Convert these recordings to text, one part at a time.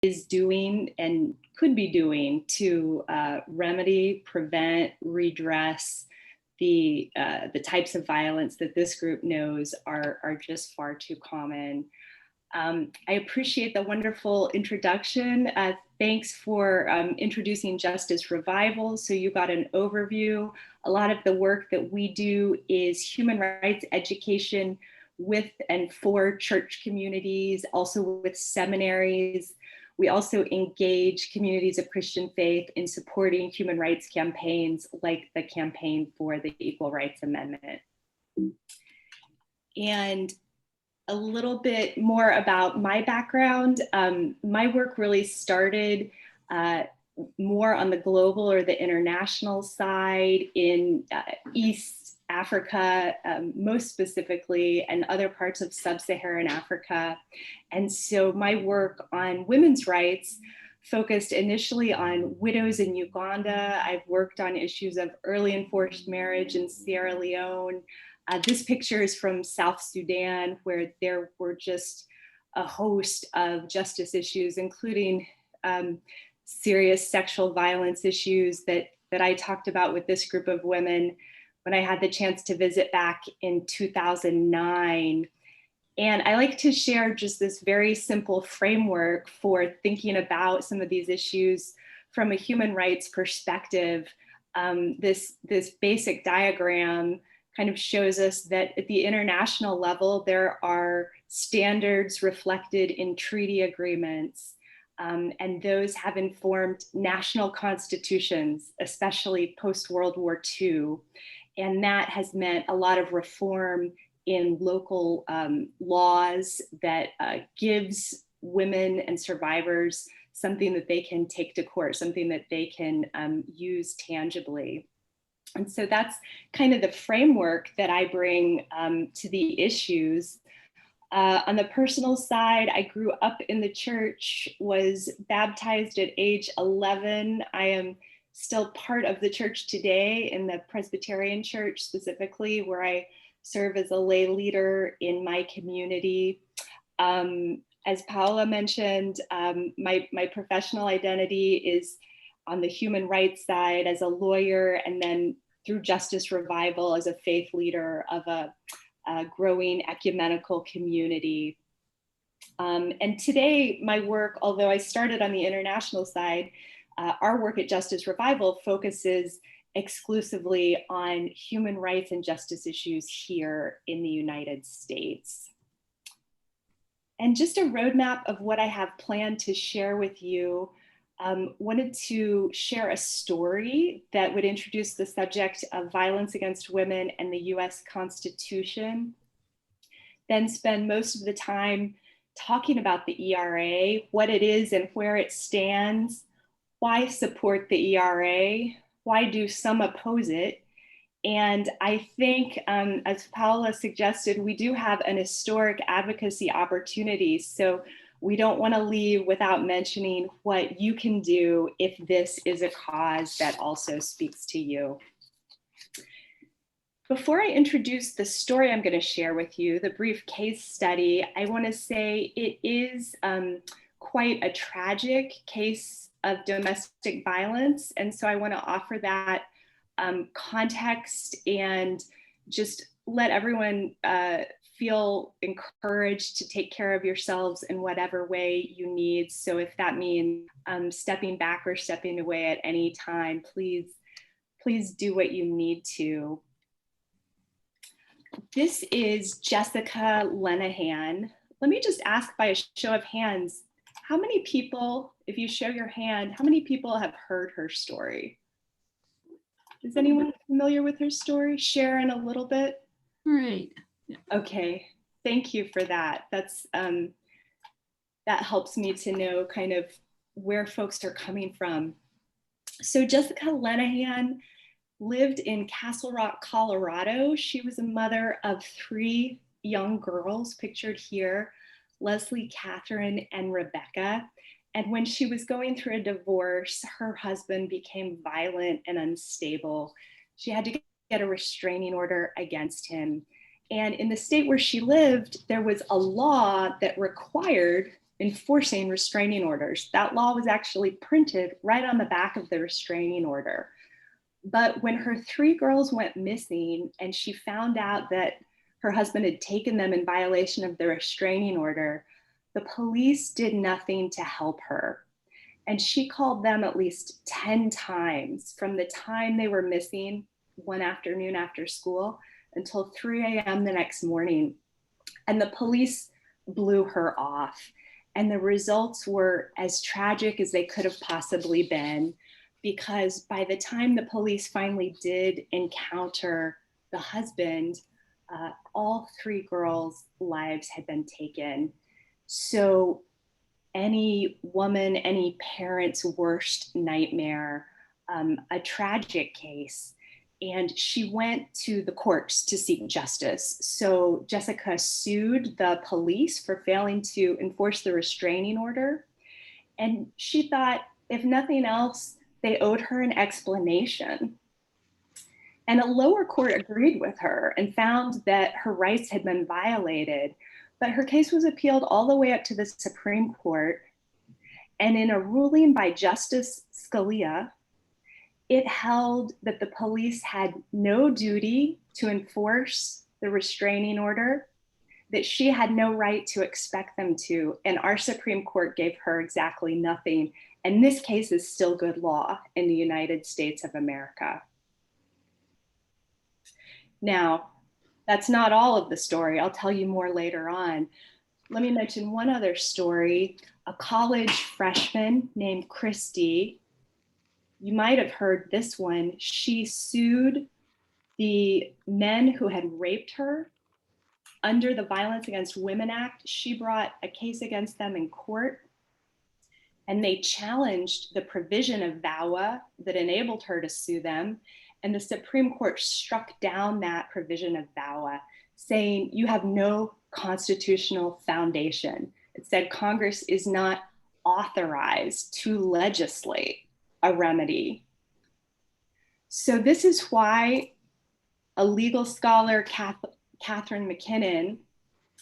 is doing and could be doing to remedy, prevent, redress the types of violence that this group knows are just far too common. I appreciate the wonderful introduction. Thanks for introducing Justice Revival. So you got an overview. A lot of the work that we do is human rights education with and for church communities, also with seminaries. We also engage communities of Christian faith in supporting human rights campaigns like the Campaign for the Equal Rights Amendment. And a little bit more about my background. My work really started more on the global or the international side in East Africa, most specifically, and other parts of sub-Saharan Africa. And so my work on women's rights focused initially on widows in Uganda. I've worked on issues of early enforced marriage in Sierra Leone. This picture is from South Sudan, where there were just a host of justice issues, including serious sexual violence issues that I talked about with this group of women when I had the chance to visit back in 2009. And I like to share just this very simple framework for thinking about some of these issues from a human rights perspective. This basic diagram kind of shows us that at the international level, there are standards reflected in treaty agreements, and those have informed national constitutions, especially post-World War II. And that has meant a lot of reform in local laws that gives women and survivors something that they can take to court, something that they can use tangibly. And so that's kind of the framework that I bring to the issues. On the personal side, I grew up in the church, was baptized at age 11. I am still part of the church today, in the Presbyterian Church specifically, where I serve as a lay leader in my community. As Paola mentioned, my professional identity is on the human rights side as a lawyer, and then through Justice Revival as a faith leader of a growing ecumenical community. And today, my work, although I started on the international side, our work at Justice Revival focuses exclusively on human rights and justice issues here in the United States. And just a roadmap of what I have planned to share with you. Wanted to share a story that would introduce the subject of violence against women and the US Constitution. Then spend most of the time talking about the ERA, what it is and where it stands, why support the ERA, why do some oppose it. And I think, as Paola suggested, we do have an historic advocacy opportunity. So we don't want to leave without mentioning what you can do if this is a cause that also speaks to you. Before I introduce the story I'm going to share with you, the brief case study, I want to say it is quite a tragic case of domestic violence. And so I want to offer that context and just let everyone feel encouraged to take care of yourselves in whatever way you need. So if that means stepping back or stepping away at any time, please do what you need to. This is Jessica Lenahan. Let me just ask by a show of hands, how many people, if you show your hand, how many people have heard her story? Is anyone familiar with her story? Sharon, a little bit? Right. Yeah. Okay, thank you for that. That's that helps me to know kind of where folks are coming from. So Jessica Lenahan lived in Castle Rock, Colorado. She was a mother of 3 young girls pictured here, Leslie, Catherine, and Rebecca. And when she was going through a divorce, her husband became violent and unstable. She had to get a restraining order against him. And in the state where she lived, there was a law that required enforcing restraining orders. That law was actually printed right on the back of the restraining order. But when her 3 girls went missing and she found out that her husband had taken them in violation of the restraining order, the police did nothing to help her. And she called them at least 10 times from the time they were missing one afternoon after school until 3 a.m. the next morning. And the police blew her off. And the results were as tragic as they could have possibly been, because by the time the police finally did encounter the husband, all 3 girls' lives had been taken. So any woman, any parent's worst nightmare, a tragic case. And she went to the courts to seek justice. So Jessica sued the police for failing to enforce the restraining order. And she thought, if nothing else, they owed her an explanation. And a lower court agreed with her and found that her rights had been violated. But her case was appealed all the way up to the Supreme Court. And in a ruling by Justice Scalia, it held that the police had no duty to enforce the restraining order, that she had no right to expect them to. And our Supreme Court gave her exactly nothing. And this case is still good law in the United States of America. Now, that's not all of the story. I'll tell you more later on. Let me mention one other story. A college freshman named Christy, you might have heard this one. She sued the men who had raped her under the Violence Against Women Act. She brought a case against them in court, and they challenged the provision of VAWA that enabled her to sue them. And the Supreme Court struck down that provision of VAWA, saying you have no constitutional foundation. It said Congress is not authorized to legislate a remedy. So this is why a legal scholar, Catherine McKinney,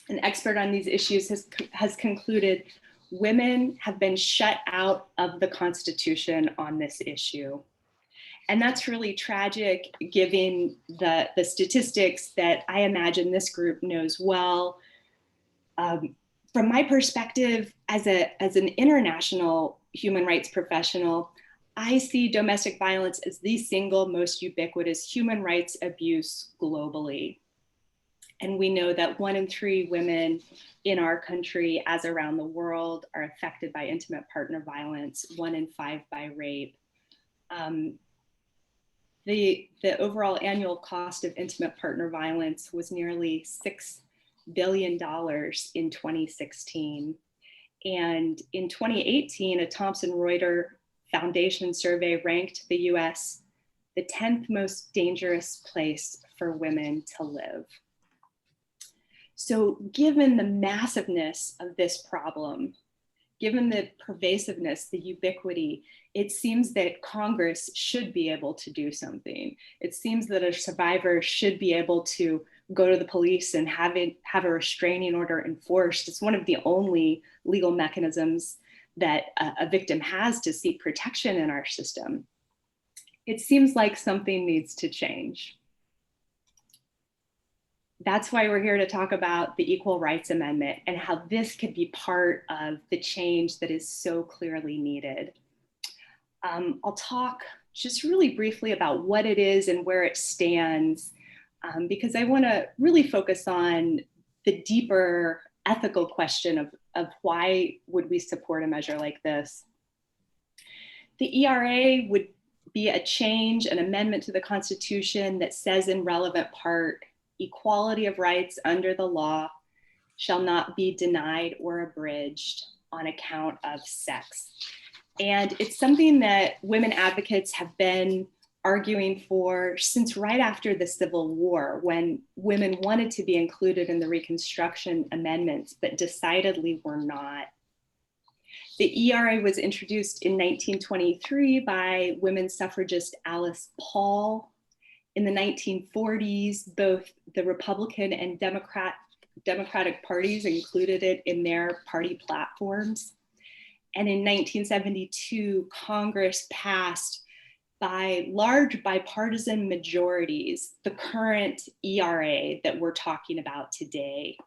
an expert on these issues, has concluded women have been shut out of the Constitution on this issue. And that's really tragic, given the statistics that I imagine this group knows well. From my perspective, as an international human rights professional, I see domestic violence as the single most ubiquitous human rights abuse globally. And we know that 1 in 3 women in our country, as around the world, are affected by intimate partner violence, 1 in 5 by rape. The overall annual cost of intimate partner violence was nearly $6 billion in 2016. And in 2018, a Thomson Reuters Foundation survey ranked the US the 10th most dangerous place for women to live. So given the massiveness of this problem, given the pervasiveness, the ubiquity, it seems that Congress should be able to do something. It seems that a survivor should be able to go to the police and have a restraining order enforced. It's one of the only legal mechanisms that a victim has to seek protection in our system. It seems like something needs to change. That's why we're here to talk about the Equal Rights Amendment and how this could be part of the change that is so clearly needed. I'll talk just really briefly about what it is and where it stands, because I want to really focus on the deeper ethical question of why would we support a measure like this. The ERA would be a change, an amendment to the Constitution that says in relevant part, equality of rights under the law shall not be denied or abridged on account of sex. And it's something that women advocates have been arguing for since right after the Civil War, when women wanted to be included in the Reconstruction amendments, but decidedly were not. The ERA was introduced in 1923 by women's suffragist Alice Paul. In the 1940s, both the Republican and Democrat Democratic parties included it in their party platforms. And in 1972, Congress passed by large bipartisan majorities the current ERA that we're talking about today.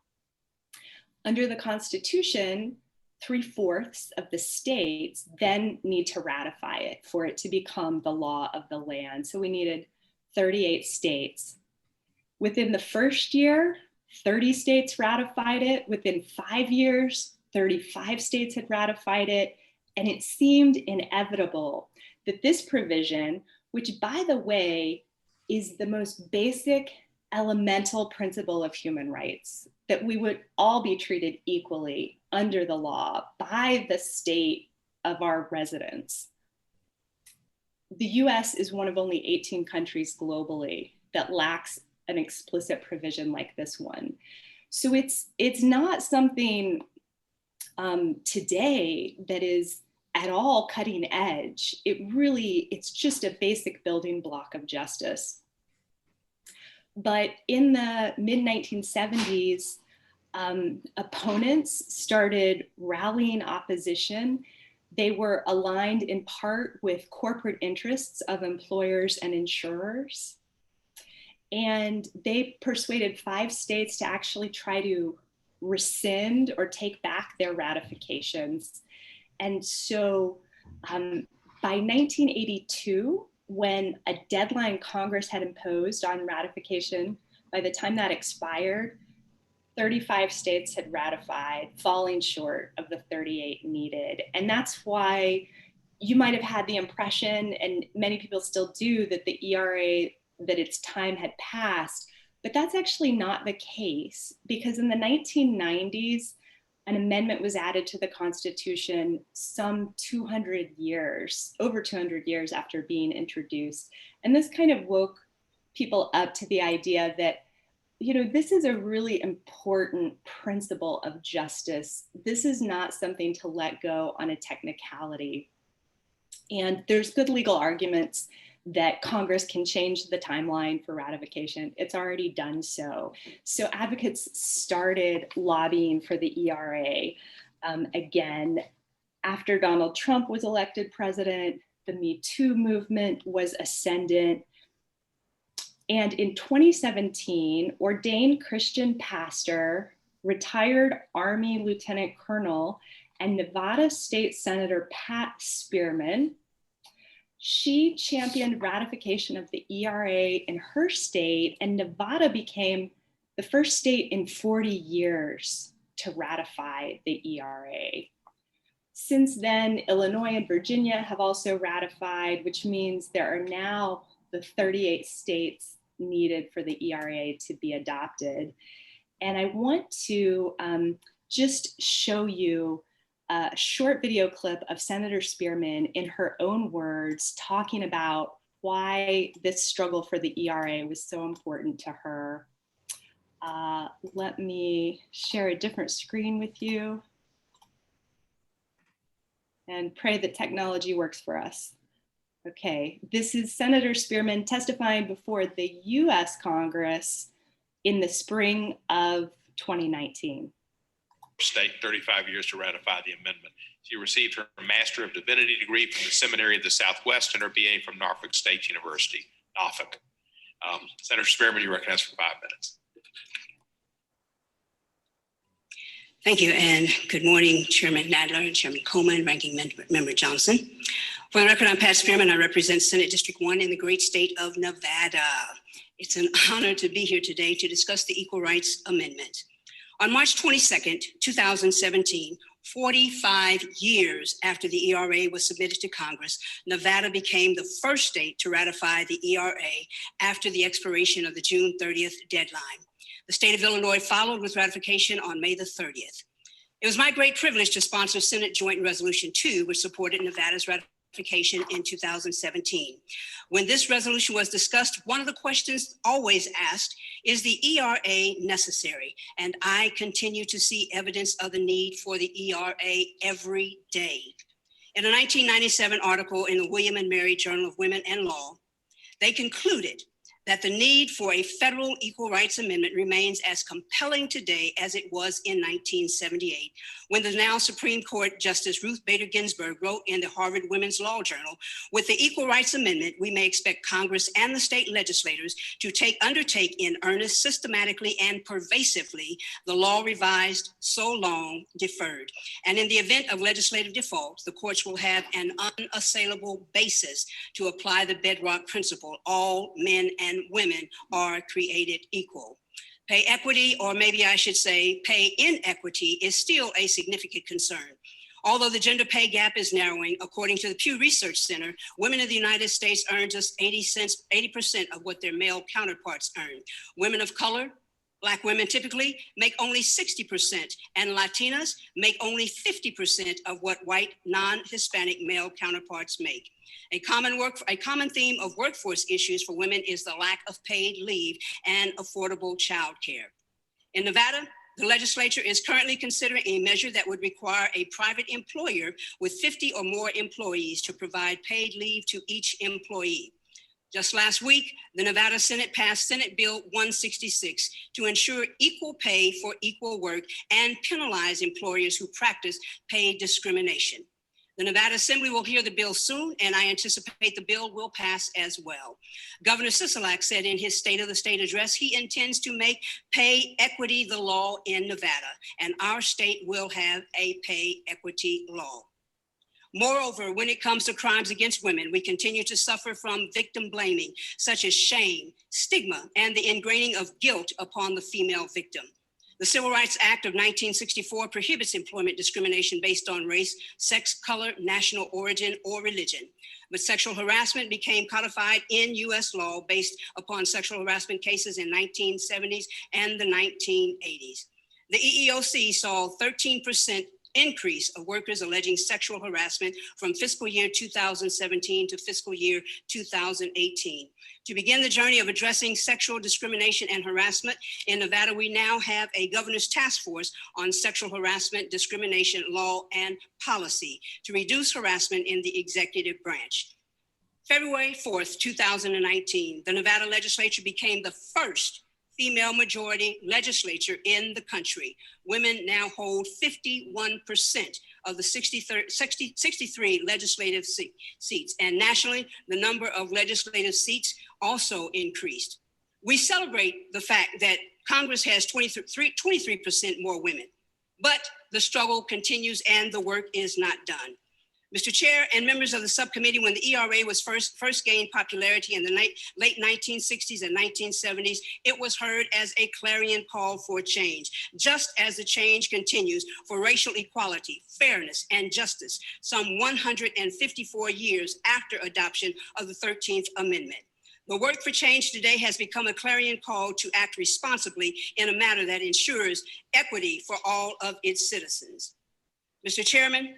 Under the Constitution, 3/4 of the states then need to ratify it for it to become the law of the land. So we needed 38 states. Within the first year, 30 states ratified it. Within 5 years, 35 states had ratified it. And it seemed inevitable that this provision, which by the way, is the most basic elemental principle of human rights, that we would all be treated equally under the law by the state of our residence. The US is one of only 18 countries globally that lacks an explicit provision like this one. So it's not something today that is at all cutting edge. It's just a basic building block of justice. But in the mid-1970s, opponents started rallying opposition. They were aligned in part with corporate interests of employers and insurers. And they persuaded 5 states to actually try to rescind or take back their ratifications. And so by 1982, when a deadline Congress had imposed on ratification, by the time that expired, 35 states had ratified, falling short of the 38 needed. And that's why you might have had the impression, and many people still do, that the ERA, that its time had passed, but that's actually not the case, because in the 1990s, an amendment was added to the Constitution some 200 years, over 200 years after being introduced. And this kind of woke people up to the idea that, you know, this is a really important principle of justice. This is not something to let go on a technicality. And there's good legal arguments that Congress can change the timeline for ratification. It's already done so. So advocates started lobbying for the ERA. Again, after Donald Trump was elected president, the Me Too movement was ascendant. And in 2017, ordained Christian pastor, retired Army Lieutenant Colonel, and Nevada State Senator Pat Spearman, she championed ratification of the ERA in her state, and Nevada became the first state in 40 years to ratify the ERA. Since then, Illinois and Virginia have also ratified, which means there are now the 38 states needed for the ERA to be adopted. And I want to just show you a short video clip of Senator Spearman in her own words talking about why this struggle for the ERA was so important to her. Let me share a different screen with you and pray that technology works for us. Okay, this is Senator Spearman testifying before the US Congress in the spring of 2019. State 35 years to ratify the amendment. She received her Master of Divinity degree from the Seminary of the Southwest and her BA from Norfolk State University, Norfolk. Senator Spearman, you're recognized for 5 minutes. Thank you, and good morning, Chairman Nadler and Chairman Coleman, Ranking Member Johnson. For the record, I'm Pat Spearman. I represent Senate District 1 in the great state of Nevada. It's an honor to be here today to discuss the Equal Rights Amendment. On March 22nd, 2017, 45 years after the ERA was submitted to Congress, Nevada became the first state to ratify the ERA after the expiration of the June 30th deadline. The state of Illinois followed with ratification on May the 30th. It was my great privilege to sponsor Senate Joint Resolution 2, which supported Nevada's ratification in 2017. When this resolution was discussed, one of the questions always asked, is the ERA necessary? And I continue to see evidence of the need for the ERA every day. In a 1997 article in the William and Mary Journal of Women and Law, they concluded that the need for a federal equal rights amendment remains as compelling today as it was in 1978, when the now Supreme Court Justice Ruth Bader Ginsburg wrote in the Harvard Women's Law Journal, with the Equal Rights Amendment, we may expect Congress and the state legislators to undertake in earnest, systematically, and pervasively the law revised, so long deferred. And in the event of legislative default, the courts will have an unassailable basis to apply the bedrock principle: all men and women are created equal. Pay equity, or maybe I should say pay inequity, is still a significant concern. Although the gender pay gap is narrowing, according to the Pew Research Center, women in the United States earn just 80% of what their male counterparts earn. Women of color, Black women typically make only 60%, and Latinas make only 50% of what white non-Hispanic male counterparts make. A common theme of workforce issues for women is the lack of paid leave and affordable childcare. In Nevada, the legislature is currently considering a measure that would require a private employer with 50 or more employees to provide paid leave to each employee. Just last week, the Nevada Senate passed Senate Bill 166 to ensure equal pay for equal work and penalize employers who practice pay discrimination. The Nevada Assembly will hear the bill soon, and I anticipate the bill will pass as well. Governor Sisolak said in his State of the State address, he intends to make pay equity the law in Nevada, and our state will have a pay equity law. Moreover, when it comes to crimes against women, we continue to suffer from victim blaming, such as shame, stigma, and the ingraining of guilt upon the female victim. The Civil Rights Act of 1964 prohibits employment discrimination based on race, sex, color, national origin, or religion. But sexual harassment became codified in US law based upon sexual harassment cases in 1970s and the 1980s. The EEOC saw 13% increase of workers alleging sexual harassment from fiscal year 2017 to fiscal year 2018. To begin the journey of addressing sexual discrimination and harassment in Nevada, we now have a governor's task force on sexual harassment, discrimination, law, and policy to reduce harassment in the executive branch. February 4th, 2019, the Nevada legislature became the first female majority legislature in the country. Women now hold 51% of the 63 legislative seats. And nationally, the number of legislative seats also increased. We celebrate the fact that Congress has 23% more women, but the struggle continues and the work is not done. Mr. Chair and members of the subcommittee, when the ERA was first gained popularity in the late 1960s and 1970s, it was heard as a clarion call for change, just as the change continues for racial equality, fairness, and justice, some 154 years after adoption of the 13th Amendment. The work for change today has become a clarion call to act responsibly in a manner that ensures equity for all of its citizens. Mr. Chairman,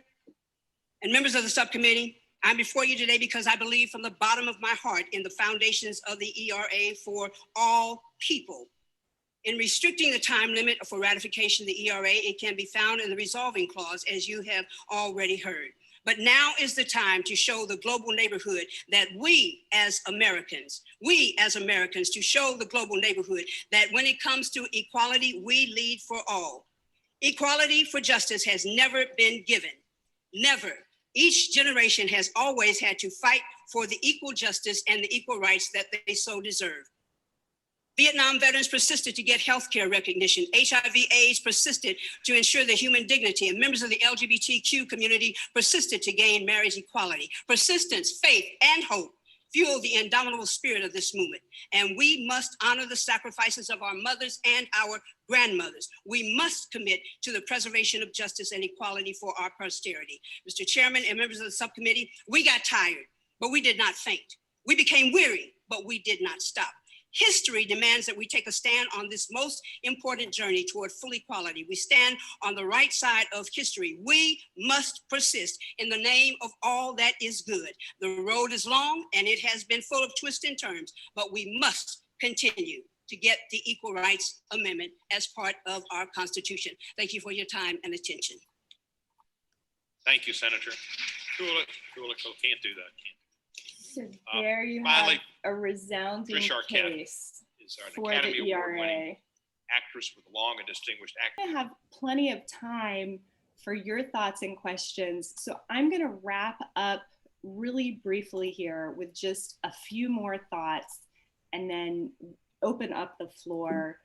and members of the subcommittee, I'm before you today because I believe from the bottom of my heart in the foundations of the ERA for all people. In restricting the time limit for ratification of the ERA, it can be found in the resolving clause, as you have already heard. But now is the time to show the global neighborhood that we as Americans, to show the global neighborhood that when it comes to equality, we lead for all. Equality for justice has never been given, never. Each generation has always had to fight for the equal justice and the equal rights that they so deserve. Vietnam veterans persisted to get healthcare recognition. HIV/AIDS persisted to ensure their human dignity, and members of the LGBTQ community persisted to gain marriage equality. Persistence, faith, and hope fuel the indomitable spirit of this movement. And we must honor the sacrifices of our mothers and our grandmothers. We must commit to the preservation of justice and equality for our posterity. Mr. Chairman and members of the subcommittee, we got tired, but we did not faint. We became weary, but we did not stop. History demands that we take a stand on this most important journey toward full equality. We stand on the right side of history. We must persist in the name of all that is good. The road is long and it has been full of twists and turns, but we must continue to get the Equal Rights Amendment as part of our Constitution. Thank you for your time and attention. Thank you, Senator. Kulik can't do that, can So there you Finally, have a resounding Trish Arquette case is an for Academy the Award-winning ERA. actress with a long and distinguished I have plenty of time for your thoughts and questions. So I'm going to wrap up really briefly here with just a few more thoughts and then open up the floor.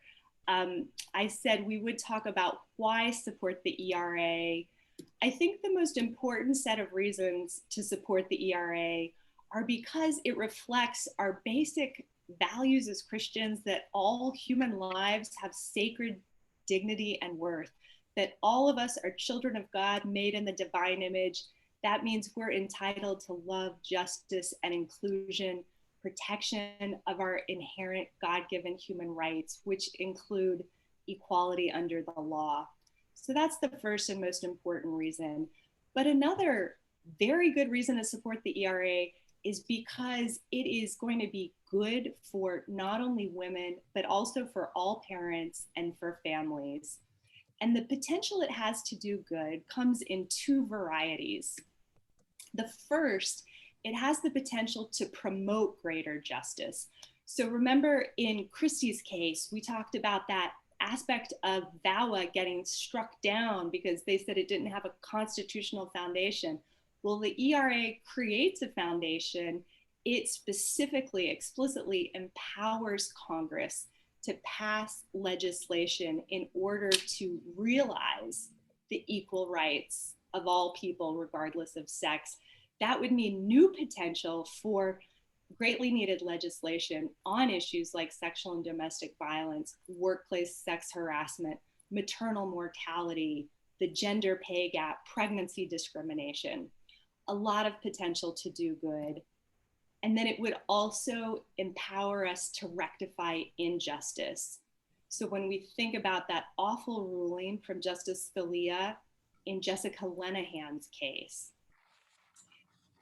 I said we would talk about why support the ERA. I think the most important set of reasons to support the ERA are because it reflects our basic values as Christians, that all human lives have sacred dignity and worth, that all of us are children of God made in the divine image. That means we're entitled to love, justice, and inclusion, protection of our inherent God-given human rights, which include equality under the law. So that's the first and most important reason. But another very good reason to support the ERA is because it is going to be good for not only women, but also for all parents and for families. And the potential it has to do good comes in two varieties. The first, it has the potential to promote greater justice. So remember in Christie's case, we talked about that aspect of VAWA getting struck down because they said it didn't have a constitutional foundation. Well, the ERA creates a foundation. It specifically, explicitly empowers Congress to pass legislation in order to realize the equal rights of all people, regardless of sex. That would mean new potential for greatly needed legislation on issues like sexual and domestic violence, workplace sex harassment, maternal mortality, the gender pay gap, pregnancy discrimination. A lot of potential to do good. And then it would also empower us to rectify injustice. So when we think about that awful ruling from Justice Scalia in Jessica Lenahan's case,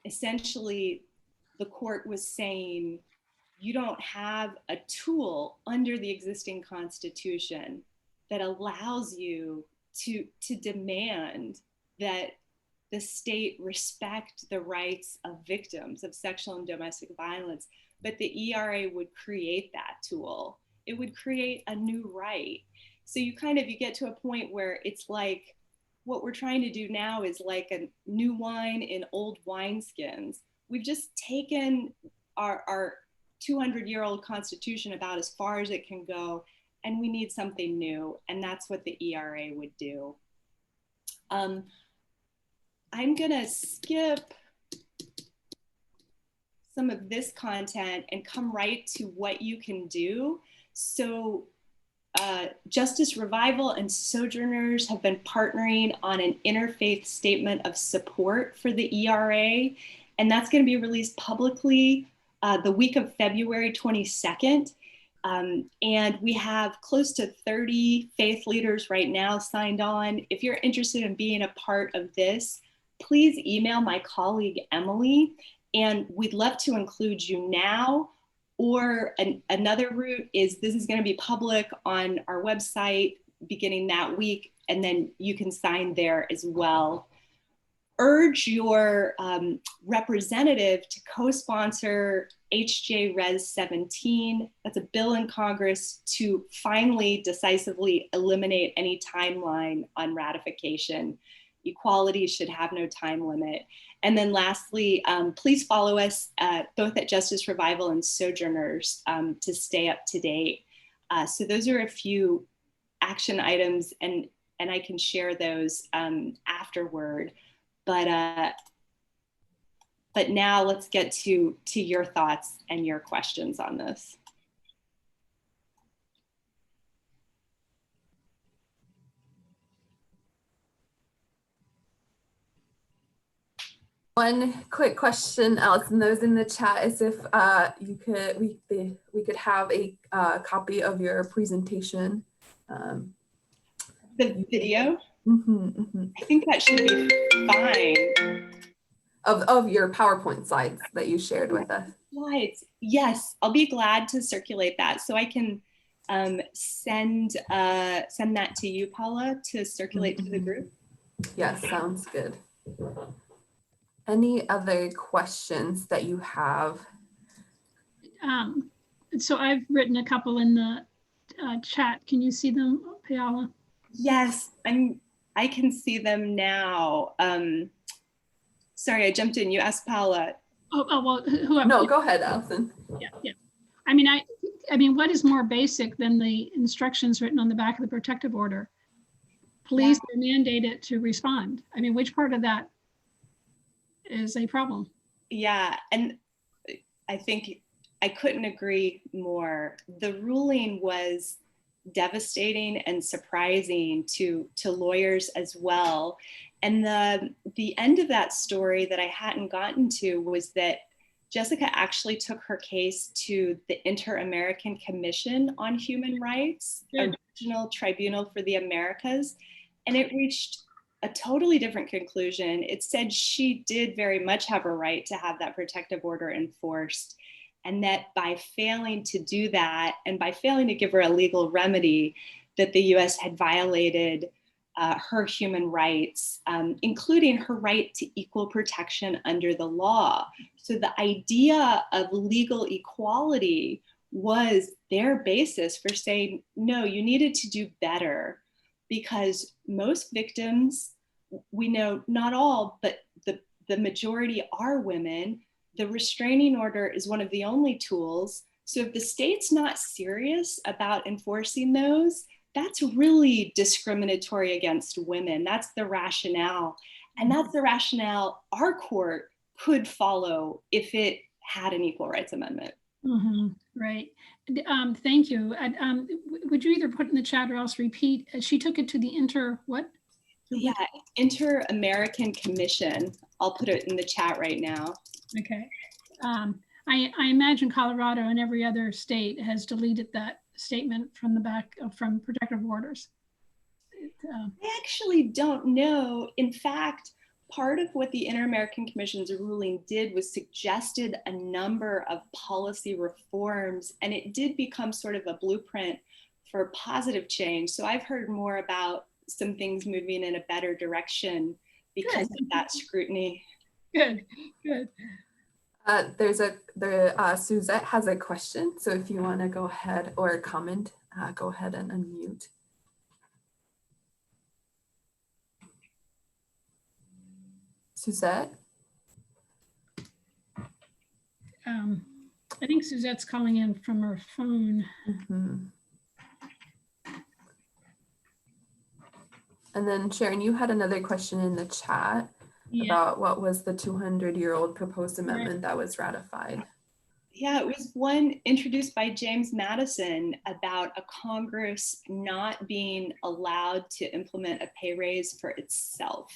essentially the court was saying, you don't have a tool under the existing Constitution that allows you to demand that the state respect the rights of victims of sexual and domestic violence, but the ERA would create that tool. It would create a new right. So you get to a point where it's like, what we're trying to do now is like a new wine in old wineskins. We've just taken our 200-year-old Constitution about as far as it can go, and we need something new, and that's what the ERA would do. I'm gonna skip some of this content and come right to what you can do. So Justice Revival and Sojourners have been partnering on an interfaith statement of support for the ERA, and that's going to be released publicly the week of February 22nd. And we have close to 30 faith leaders right now signed on. If you're interested in being a part of this, please email my colleague Emily, and we'd love to include you now. Or another route is this is going to be public on our website beginning that week, and then you can sign there as well. Urge your representative to co-sponsor HJ Res 17. That's a bill in Congress to finally decisively eliminate any timeline on ratification. Equality should have no time limit. And then lastly, please follow us both at Justice Revival and Sojourners to stay up to date. So those are a few action items, and I can share those afterward. But now let's get to your thoughts and your questions on this. One quick question, Allyson, those in the chat is if we could have a copy of your presentation. The video? I think that should be fine. Of your PowerPoint slides that you shared with us. Slides, yes, I'll be glad to circulate that. So I can send that to you, Paula, to circulate to the group. Yes, sounds good. Any other questions that you have? So I've written a couple in the chat. Can you see them, Paola? Yes, I can see them now. Sorry, I jumped in. You asked Paula. Well, whoever. No, go ahead, Allyson. Yeah. I mean, what is more basic than the instructions written on the back of the protective order? Police are mandated to respond. I mean, which part of that is a problem? Yeah, and I think I couldn't agree more. The ruling was devastating and surprising to lawyers as well. And the end of that story that I hadn't gotten to was that Jessica actually took her case to the Inter-American Commission on Human Rights, a regional tribunal for the Americas, and it reached a totally different conclusion. It said she did very much have a right to have that protective order enforced, and that by failing to do that and by failing to give her a legal remedy, that the US had violated her human rights, including her right to equal protection under the law. So the idea of legal equality was their basis for saying, no, you needed to do better, because most victims, we know not all, but the majority are women. The restraining order is one of the only tools. So if the state's not serious about enforcing those, that's really discriminatory against women. That's the rationale. And that's the rationale our court could follow if it had an equal rights amendment. Mm-hmm. Right. Thank you. Would you either put in the chat or else repeat? She took it to the Yeah, Inter-American Commission. I'll put it in the chat right now. Okay. I imagine Colorado and every other state has deleted that statement from the back from protective orders. I actually don't know. In fact, part of what the Inter-American Commission's ruling did was suggested a number of policy reforms, and it did become sort of a blueprint for positive change. So I've heard more about some things moving in a better direction because of that scrutiny. Good. Suzette has a question. So if you want to go ahead or comment, go ahead and unmute. Suzette? I think Suzette's calling in from her phone. Mm-hmm. And then Sharon, you had another question in the chat about what was the 200-year-old proposed amendment that was ratified. Yeah, it was one introduced by James Madison about a Congress not being allowed to implement a pay raise for itself.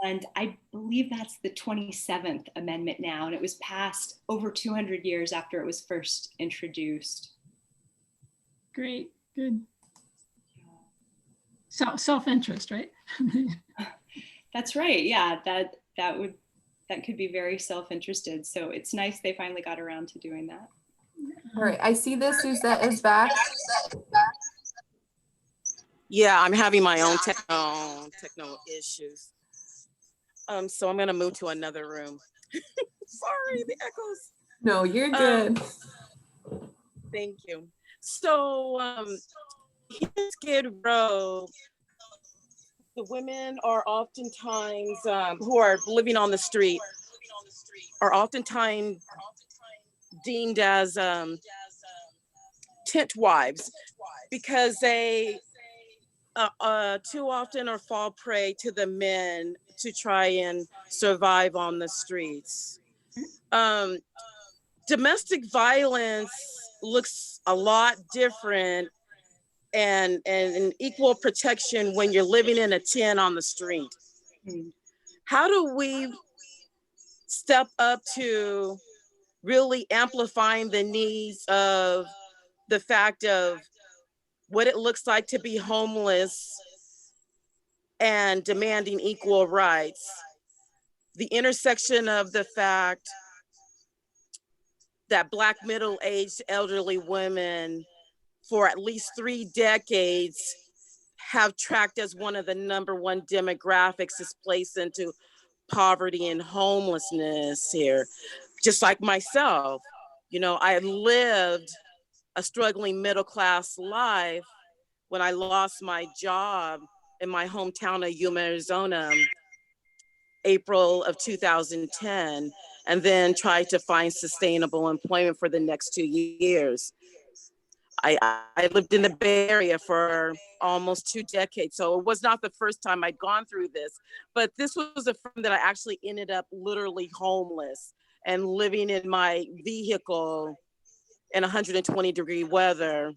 And I believe that's the 27th amendment now, and it was passed over 200 years after it was first introduced. Great, good. Self-interest, right? That's right. Yeah, that could be very self-interested. So it's nice they finally got around to doing that. All right, I see this. Suzette is back. Yeah, I'm having my own techno issues. So I'm gonna move to another room. Sorry, the echoes. No, you're good. Thank you. So in Skid Row, the women are oftentimes who are living on the street are oftentimes deemed as tent wives because they too often are fall prey to the men to try and survive on the streets. Domestic violence looks a lot different and equal protection when you're living in a tent on the street. How do we step up to really amplifying the needs of the fact of what it looks like to be homeless and demanding equal rights? The intersection of the fact that Black middle-aged elderly women for at least 3 decades have tracked as one of the #1 demographics displaced into poverty and homelessness here. Just like myself, you know, I lived a struggling middle class life when I lost my job in my hometown of Yuma, Arizona, April of 2010, and then tried to find sustainable employment for the next 2 years. I lived in the Bay Area for almost 2 decades, so it was not the first time I'd gone through this, but this was the firm that I actually ended up literally homeless and living in my vehicle in 120-degree weather.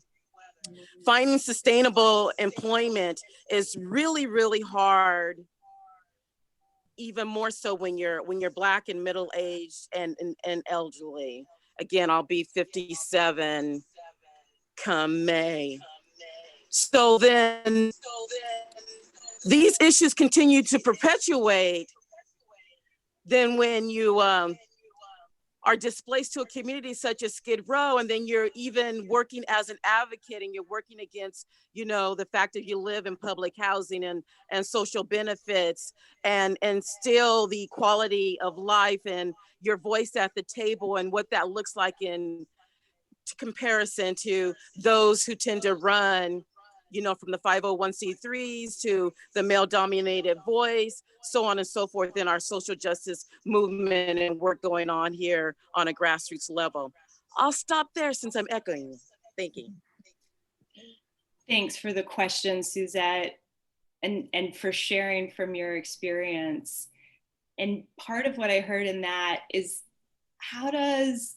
Finding sustainable employment is really, really hard, even more so when you're Black and middle-aged and elderly. Again, I'll be 57 come May. So then these issues continue to perpetuate. Then when you are displaced to a community such as Skid Row, and then you're even working as an advocate and you're working against, you know, the fact that you live in public housing and social benefits and still the quality of life and your voice at the table and what that looks like in comparison to those who tend to run, you know, from the 501c3s to the male dominated voice, so on and so forth in our social justice movement and work going on here on a grassroots level. I'll stop there since I'm echoing. Thank you. Thanks for the question, Suzette, and for sharing from your experience. And part of what I heard in that is, how does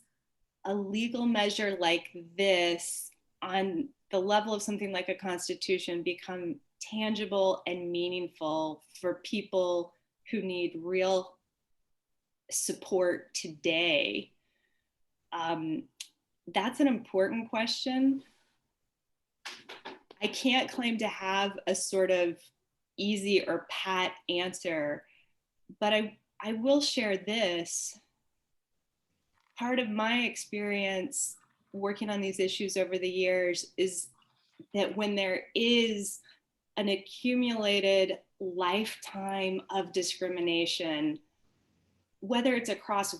a legal measure like this on the level of something like a constitution become tangible and meaningful for people who need real support today? That's an important question. I can't claim to have a sort of easy or pat answer, but I will share this. Part of my experience working on these issues over the years is that when there is an accumulated lifetime of discrimination, whether it's across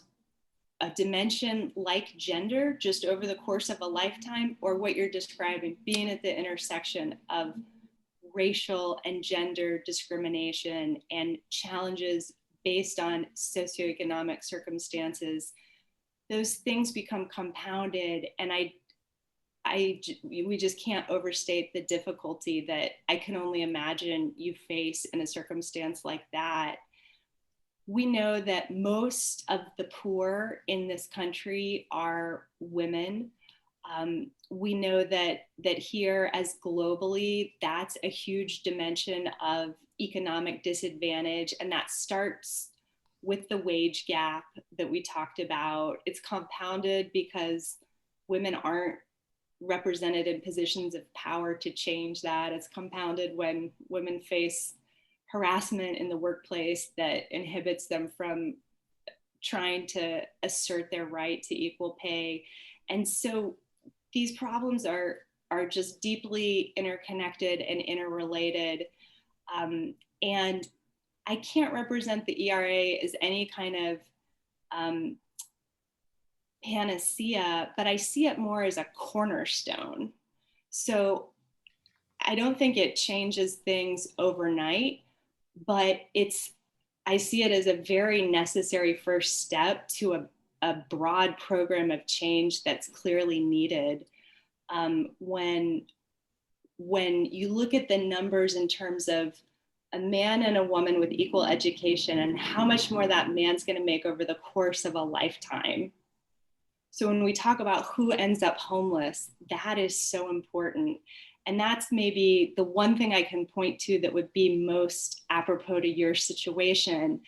a dimension like gender, just over the course of a lifetime, or what you're describing, being at the intersection of racial and gender discrimination and challenges based on socioeconomic circumstances, those things become compounded, and we just can't overstate the difficulty that I can only imagine you face in a circumstance like that. We know that most of the poor in this country are women. We know that here, as globally, that's a huge dimension of economic disadvantage, and that starts with the wage gap that we talked about. It's compounded because women aren't represented in positions of power to change that. It's compounded when women face harassment in the workplace that inhibits them from trying to assert their right to equal pay. And so these problems are just deeply interconnected and interrelated. And I can't represent the ERA as any kind of panacea, but I see it more as a cornerstone. So I don't think it changes things overnight, but I see it as a very necessary first step to a broad program of change that's clearly needed. When you look at the numbers in terms of a man and a woman with equal education and how much more that man's going to make over the course of a lifetime. So when we talk about who ends up homeless, that is so important. And that's maybe the one thing I can point to that would be most apropos to your situation,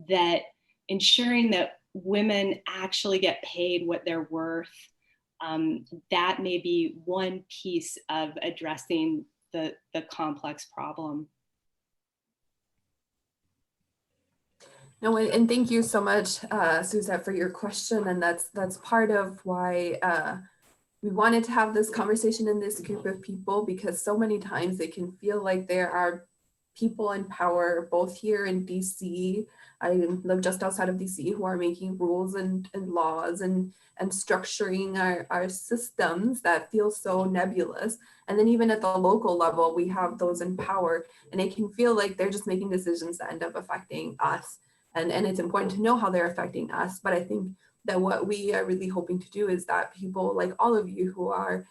that ensuring that women actually get paid what they're worth, that may be one piece of addressing the complex problem. No, and thank you so much, Suzette, for your question. And that's part of why we wanted to have this conversation in this group of people, because so many times it can feel like there are people in power, both here in DC, I live just outside of DC, who are making rules and laws and structuring our systems that feel so nebulous. And then even at the local level, we have those in power, and it can feel like they're just making decisions that end up affecting us. And it's important to know how they're affecting us. But I think that what we are really hoping to do is that people like all of you who are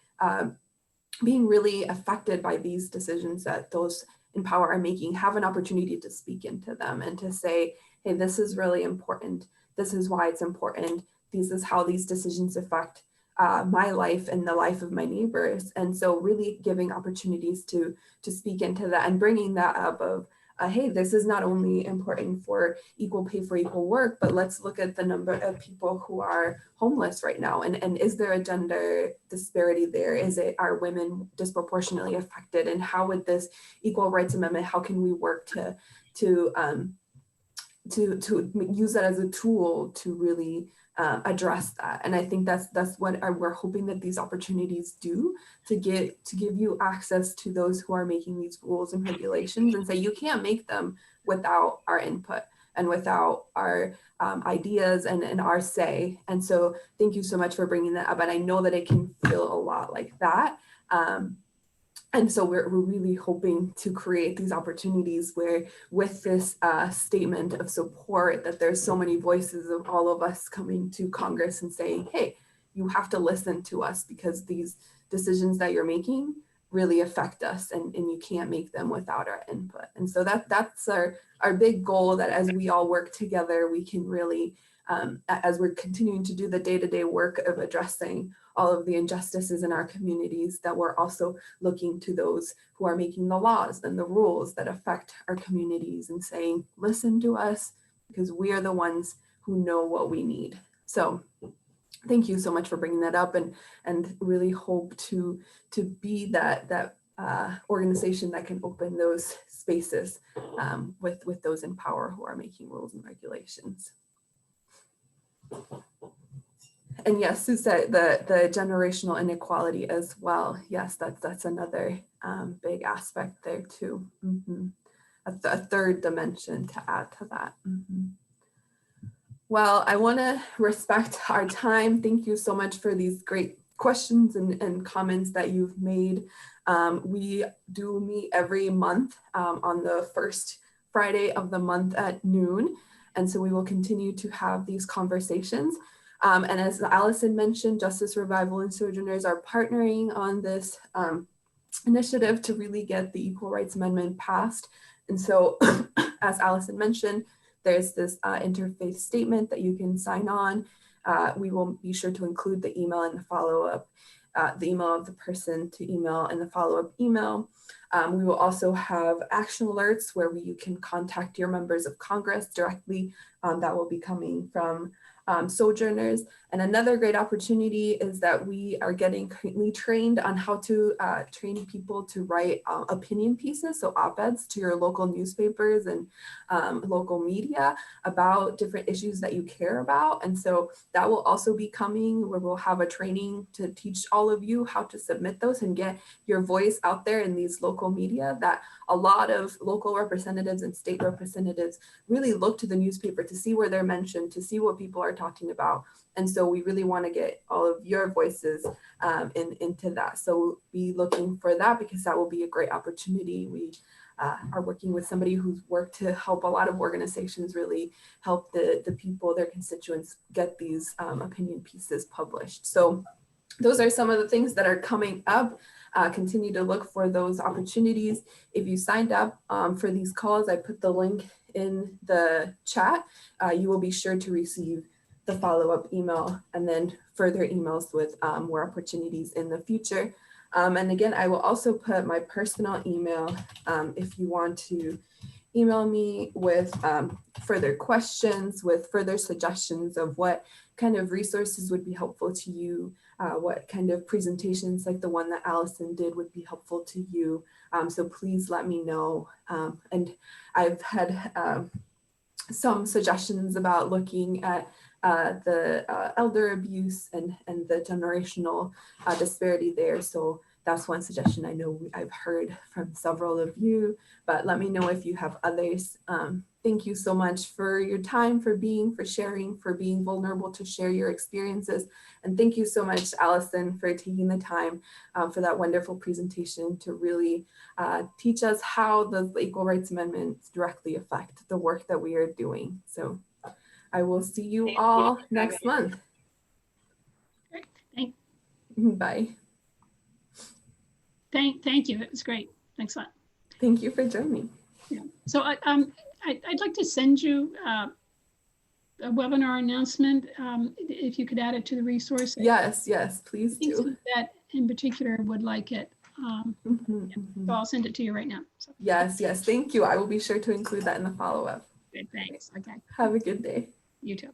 being really affected by these decisions that those in power are making have an opportunity to speak into them and to say, hey, this is really important. This is why it's important. This is how these decisions affect my life and the life of my neighbors. And so really giving opportunities to speak into that and bringing that up of, hey, this is not only important for equal pay for equal work, but let's look at the number of people who are homeless right now. And is there a gender disparity there? Are women disproportionately affected? And how would this Equal Rights Amendment, how can we work to use that as a tool to really address that? And I think that's what we're hoping that these opportunities do, to give you access to those who are making these rules and regulations, and say you can't make them without our input and without our ideas and our say. And so thank you so much for bringing that up. And I know that it can feel a lot like that. And so we're really hoping to create these opportunities where, with this statement of support, that there's so many voices of all of us coming to Congress and saying, hey, you have to listen to us because these decisions that you're making really affect us, and you can't make them without our input. And so that's our big goal, that as we all work together, we can really, as we're continuing to do the day-to-day work of addressing all of the injustices in our communities, that we're also looking to those who are making the laws and the rules that affect our communities and saying, listen to us because we are the ones who know what we need. So thank you so much for bringing that up, and really hope to be that organization that can open those spaces with those in power who are making rules and regulations. And yes, Sue said the generational inequality as well. Yes, that's another big aspect there too. A third dimension to add to that. Well, I want to respect our time. Thank you so much for these great questions and comments that you've made. We do meet every month on the first Friday of the month at noon. And so we will continue to have these conversations. And as Allyson mentioned, Justice Revival and Sojourners are partnering on this initiative to really get the Equal Rights Amendment passed. And so, as Allyson mentioned, there's this interfaith statement that you can sign on. We will be sure to include the email and the follow-up, the email of the person to email and the follow-up email. We will also have action alerts where you can contact your members of Congress directly. That will be coming from Sojourners. And another great opportunity is that we are getting currently trained on how to train people to write opinion pieces, so op-eds to your local newspapers and local media about different issues that you care about. And so that will also be coming, where we'll have a training to teach all of you how to submit those and get your voice out there in these local media, that a lot of local representatives and state representatives really look to the newspaper to see where they're mentioned, to see what people are talking about. And so we really want to get all of your voices into that. So we'll be looking for that, because that will be a great opportunity. We are working with somebody who's worked to help a lot of organizations really help the people, their constituents, get these opinion pieces published. So those are some of the things that are coming up. Continue to look for those opportunities. If you signed up for these calls, I put the link in the chat. You will be sure to receive the follow-up email and then further emails with more opportunities in the future. And again, I will also put my personal email if you want to email me with further questions, with further suggestions of what kind of resources would be helpful to you, what kind of presentations like the one that Allyson did would be helpful to you. So please let me know. And I've had some suggestions about looking at the elder abuse and the generational disparity there. So that's one suggestion I know I've heard from several of you, but let me know if you have others. Thank you so much for your time, for sharing, for being vulnerable to share your experiences. And thank you so much, Allyson, for taking the time for that wonderful presentation to really teach us how the Equal Rights Amendments directly affect the work that we are doing. So I will see you all next month. Great. Thank Bye. Thank you. It was great. Thanks a lot. Thank you for joining. Yeah. So I'd like to send you a webinar announcement. If you could add it to the resource. Yes, please I think do. that in particular would like it. So I'll send it to you right now. So. Yes, thank you. I will be sure to include that in the follow-up. Good, thanks. Okay. Have a good day. You too.